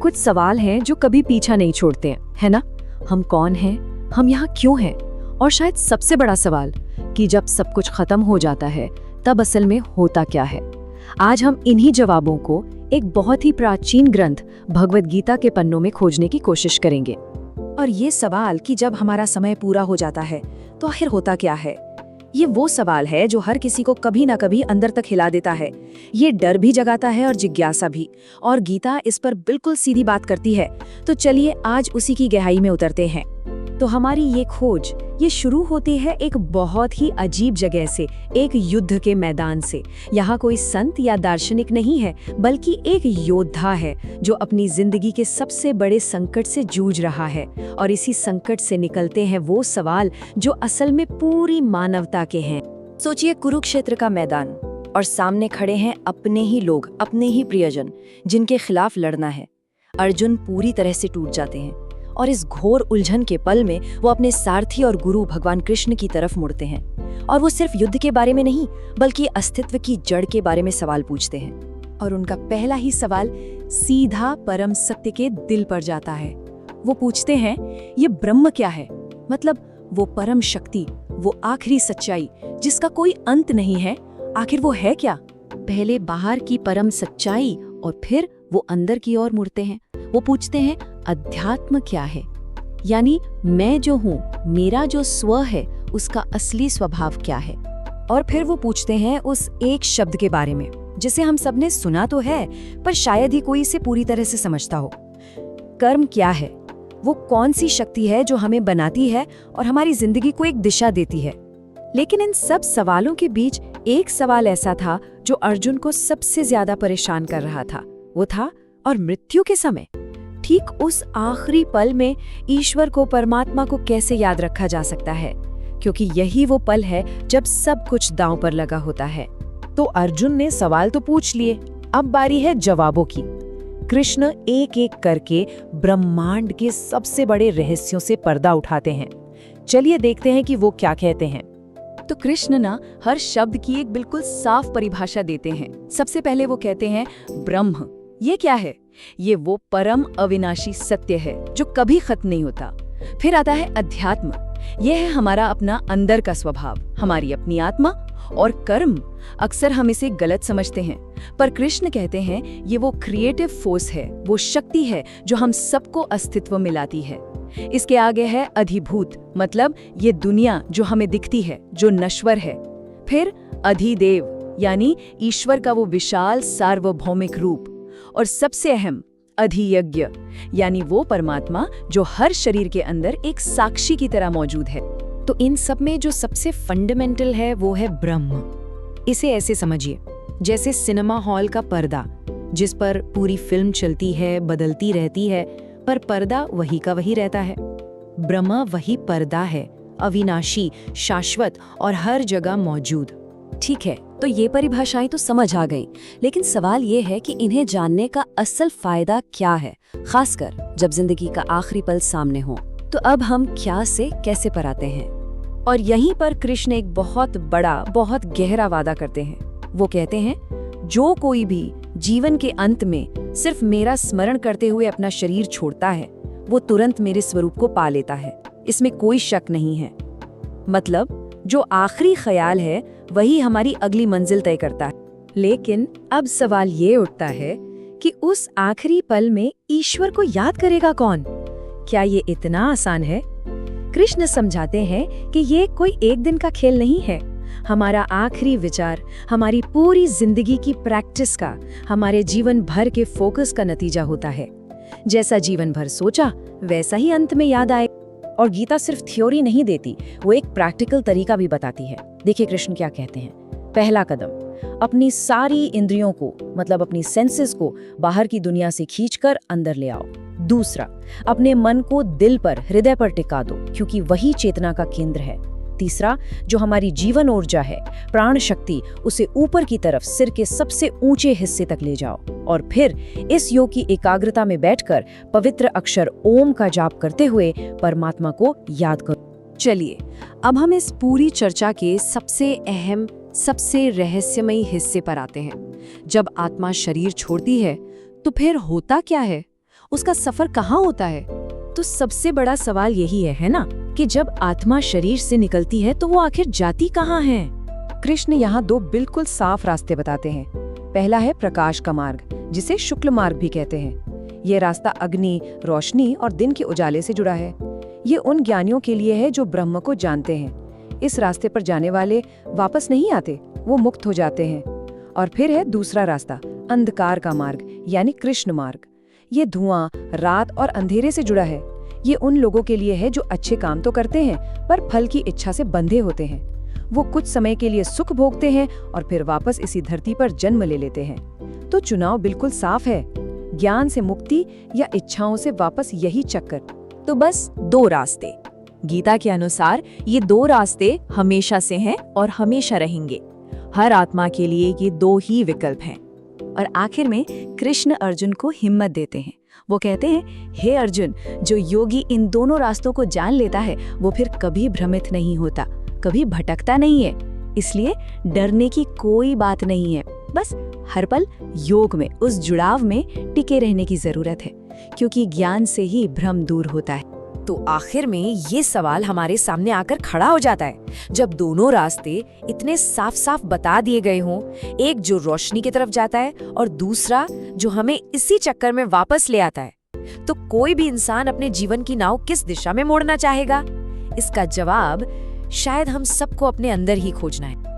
कुछ सवाल हैं जो कभी पीछा नहीं छोड़ते हैं, है ना? हम कौन हैं, हम यहाँ क्यों हैं, और शायद सबसे बड़ा सवाल कि जब सब कुछ खत्म हो जाता है तब असल में होता क्या है। आज हम इन्हीं जवाबों को एक बहुत ही प्राचीन ग्रंथ भगवद गीता के पन्नों में खोजने की कोशिश करेंगे। और ये सवाल कि जब हमारा समय पूरा हो जाता है तो आखिर होता क्या है, ये वो सवाल है जो हर किसी को कभी ना कभी अंदर तक हिला देता है। ये डर भी जगाता है और जिज्ञासा भी, और गीता इस पर बिल्कुल सीधी बात करती है। तो चलिए आज उसी की गहराई में उतरते हैं। तो हमारी ये खोज ये शुरू होती है एक बहुत ही अजीब जगह से, एक युद्ध के मैदान से। यहाँ कोई संत या दार्शनिक नहीं है, बल्कि एक योद्धा है जो अपनी जिंदगी के सबसे बड़े संकट से जूझ रहा है। और इसी संकट से निकलते हैं वो सवाल जो असल में पूरी मानवता के हैं। सोचिए कुरुक्षेत्र का मैदान, और सामने खड़े हैं अपने ही लोग, अपने ही प्रियजन, जिनके खिलाफ लड़ना है। अर्जुन पूरी तरह से टूट जाते हैं, और इस घोर उलझन के पल में वो अपने सारथी और गुरु भगवान कृष्ण की तरफ मुड़ते हैं। और वो सिर्फ युद्ध के बारे में नहीं, बल्कि अस्तित्व की जड़ के बारे में सवाल पूछते हैं। और उनका पहला ही सवाल सीधा परम सत्य के दिल पर जाता है। वो पूछते हैं, ये ब्रह्म क्या है? मतलब वो परम शक्ति, वो आखिरी सच्चाई जिसका कोई अंत नहीं है, आखिर वो है क्या? पहले बाहर की परम सच्चाई और फिर वो अंदर की ओर मुड़ते हैं। वो पूछते हैं, अध्यात्म क्या है? यानी मैं जो हूँ, मेरा जो स्व है, उसका असली स्वभाव क्या है? और फिर वो पूछते हैं उस एक शब्द के बारे में जिसे हम सबने सुना तो है, पर शायद ही कोई इसे पूरी तरह से समझता हो। कर्म क्या है? वो कौन सी शक्ति है जो हमें बनाती है और हमारी जिंदगी को एक दिशा देती है? लेकिन इन सब सवालों के बीच एक सवाल ऐसा था जो अर्जुन को सबसे ज्यादा परेशान कर रहा था। वो था, और मृत्यु के समय, ठीक उस आखिरी पल में ईश्वर को, परमात्मा को कैसे याद रखा जा सकता है? क्योंकि यही वो पल है जब सब कुछ दांव पर लगा होता है। तो अर्जुन ने सवाल तो पूछ लिए, अब बारी है जवाबों की। कृष्ण एक एक करके ब्रह्मांड के सबसे बड़े रहस्यों से पर्दा उठाते हैं। चलिए देखते हैं कि वो क्या कहते हैं। तो कृष्ण ना हर शब्द की एक बिल्कुल साफ परिभाषा देते हैं। सबसे पहले वो कहते हैं, ब्रह्म ये क्या है? ये वो परम अविनाशी सत्य है जो कभी खत्म नहीं होता। फिर आता है अध्यात्म, यह है हमारा अपना अंदर का स्वभाव, हमारी अपनी आत्मा। और कर्म, अक्सर हम इसे गलत समझते हैं, पर कृष्ण कहते हैं ये वो क्रिएटिव फोर्स है, वो शक्ति है जो हम सबको अस्तित्व मिलाती है। इसके आगे है अधिभूत, मतलब ये दुनिया जो हमें दिखती है, जो नश्वर है। फिर अधिदेव, यानी ईश्वर का वो विशाल सार्वभौमिक रूप। और सबसे अहम अधियज्ञ, यानी वो परमात्मा जो हर शरीर के अंदर एक साक्षी की तरह मौजूद है। तो इन सब में जो सबसे फंडामेंटल है वो है ब्रह्म। इसे ऐसे समझिए जैसे सिनेमा हॉल का पर्दा, जिस पर पूरी फिल्म चलती है, बदलती रहती है, पर पर्दा वही का वही रहता है। ब्रह्म वही पर्दा है, अविनाशी, शाश्वत और हर जगह मौजूद। ठीक है, तो ये परिभाषाएं तो समझ आ गई, लेकिन सवाल ये है कि इन्हें जानने का असल फायदा क्या है, खासकर जब जिंदगी का आखिरी पल सामने हो। तो अब हम क्या से कैसे पर आते हैं, और यहीं पर कृष्ण एक बहुत बड़ा, बहुत गहरा वादा करते हैं। वो कहते हैं, जो कोई भी जीवन के अंत में सिर्फ मेरा स्मरण करते हुए अपना शरीर छोड़ता है, वो तुरंत मेरे स्वरूप को पा लेता है। इसमें कोई शक नहीं है। मतलब जो आखिरी ख्याल है वही हमारी अगली मंजिल तय करता है। लेकिन अब सवाल ये उठता है कि उस आखिरी पल में ईश्वर को याद करेगा कौन? क्या ये इतना आसान है? कृष्ण समझाते हैं कि ये कोई एक दिन का खेल नहीं है। हमारा आखिरी विचार हमारी पूरी जिंदगी की प्रैक्टिस का, हमारे जीवन भर के फोकस का नतीजा होता है। जैसा जीवन भर सोचा वैसा ही अंत में याद आए। और गीता सिर्फ थ्योरी नहीं देती, वो एक प्रैक्टिकल तरीका भी बताती है। देखिए कृष्ण क्या कहते हैं। पहला कदम, अपनी सारी इंद्रियों को, मतलब अपनी सेंसेस को बाहर की दुनिया से खींचकर अंदर ले आओ। दूसरा, अपने मन को दिल पर, हृदय पर टिका दो, क्योंकि वही चेतना का केंद्र है। तीसरा, जो हमारी जीवन ऊर्जा है, प्राण शक्ति, उसे ऊपर की तरफ सिर के सबसे ऊंचे हिस्से तक ले जाओ। और फिर इस योग की एकाग्रता में बैठकर पवित्र अक्षर ओम का जाप करते हुए परमात्मा को याद करो। चलिए अब हम इस पूरी चर्चा के सबसे अहम, सबसे रहस्यमयी हिस्से पर आते हैं। जब आत्मा शरीर छोड़ती है तो फिर होता क्या है? उसका सफर कहाँ होता है? तो सबसे बड़ा सवाल यही है ना, कि जब आत्मा शरीर से निकलती है तो वो आखिर जाती कहाँ है? कृष्ण यहाँ 2 बिल्कुल साफ रास्ते बताते हैं। पहला है प्रकाश का मार्ग, जिसे शुक्ल मार्ग भी कहते हैं। ये रास्ता अग्नि, रोशनी और दिन के उजाले से जुड़ा है। ये उन ज्ञानियों के लिए है जो ब्रह्म को जानते हैं। इस रास्ते पर जाने वाले वापस नहीं आते, वो मुक्त हो जाते हैं। और फिर है दूसरा रास्ता, अंधकार का मार्ग, यानी कृष्ण मार्ग। ये धुआं, रात और अंधेरे से जुड़ा है। ये उन लोगों के लिए है जो अच्छे काम तो करते हैं, पर फल की इच्छा से बंधे होते हैं। वो कुछ समय के लिए सुख भोगते हैं और फिर वापस इसी धरती पर जन्म ले लेते हैं। तो चुनाव बिल्कुल साफ है, ज्ञान से मुक्ति या इच्छाओं से वापस, यही चक्कर। तो बस 2 रास्ते। गीता के अनुसार ये 2 रास्ते हमेशा से हैं और हमेशा रहेंगे। हर आत्मा के लिए ये 2 ही विकल्प हैं। और आखिर में कृष्ण अर्जुन को हिम्मत देते हैं। वो कहते हैं, हे अर्जुन, जो योगी इन दोनों रास्तों को जान लेता है वो फिर कभी भ्रमित नहीं होता, कभी भटकता नहीं है। इसलिए डरने की कोई बात नहीं है, बस हर पल योग में, उस जुड़ाव में टिके रहने की जरूरत है, क्योंकि ज्ञान से ही भ्रम दूर होता है। तो आखिर में ये सवाल हमारे सामने आकर खड़ा हो जाता है, जब दोनों रास्ते इतने साफ साफ बता दिए गए हों, एक जो रोशनी की तरफ जाता है और दूसरा जो हमें इसी चक्कर में वापस ले आता है, तो कोई भी इंसान अपने जीवन की नाव किस दिशा में मोड़ना चाहेगा? इसका जवाब शायद हम सबको अपने अंदर ही खोजना है।